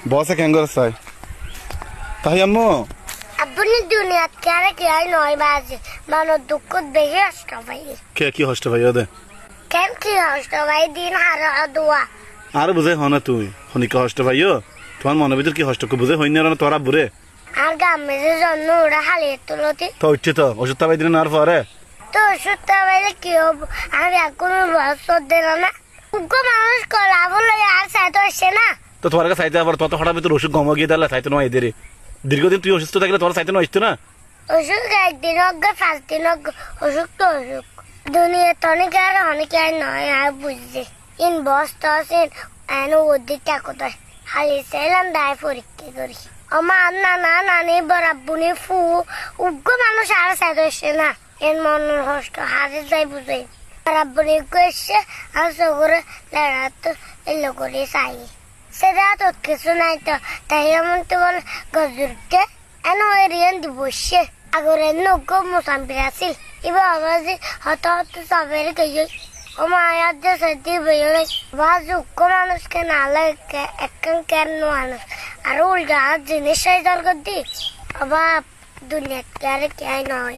বসে কেন করছাই তাই আম্মু আপনি দুনিয়াত কারে কি হয় নয় বাজে মানুষ দুঃখ বেশি কষ্ট পাই কে কি হষ্ট ভাই ওদে কেন কি কষ্ট পাই দিন হারা দোয়া আর বুঝে হনা তুই হনিকা হষ্ট ভাইও তোমার মনের ভিতর কি হষ্ট বুঝে হইনি না তোরা বুড়ে আর গ্রামের জন্য ওরা হালিয়ে তুলতি তো উঠছে তো ওষুধ তাবাই দিলে নেওয়ার পরে তো ওষুধটা পাইলে কি হবো আর এখন বয়স দিল না উগ্র মানুষ কলা বলে আর সাইতে আসছে না তো তোমার কাছে চাইতে আবার তত হঠাৎ ভিতর ওষুধ গম গিয়ে দিলে চাইতে নয় এদের দীর্ঘদিন তুই অসুস্থ থাকলে তোমার চাইতে নয় আসতো না অসুখ একদিন অজ্ঞ 5 দিন অজ্ঞ অসুখ তো অসুখ দুনিয়া তো অনেক আর অনেক আর নয় আর বুঝছে ইন বস্ত আছেন এন ওদিকটা কোথায় হালি চাইলাম দায় পরীক্ষা করি আমার নানা নানি বরাবুনি ফু উগ্র মানুষ আর সাইতে আসছে না এর মনের কষ্ট হারে যাই বুঝাই বরাবুনি এসছে আর সগরে লড়াতো এলো করে চাই সেটা তো কিছু নাই তো তাই এমন তো বল গজুরতে এন ওই রিয়ান দিবসে আগরে নৌকো মোসাম্বির আছিল এবার আবাজি হত হত সবের গিয়ে ও মায়ার যে সত্যি বেরোলে বাজ উগ্র মানুষকে না লাগে একখান কেন মানুষ আর উল্টা জিনিস দরকার দি আবার দুনিয়াত কে আর কে নয়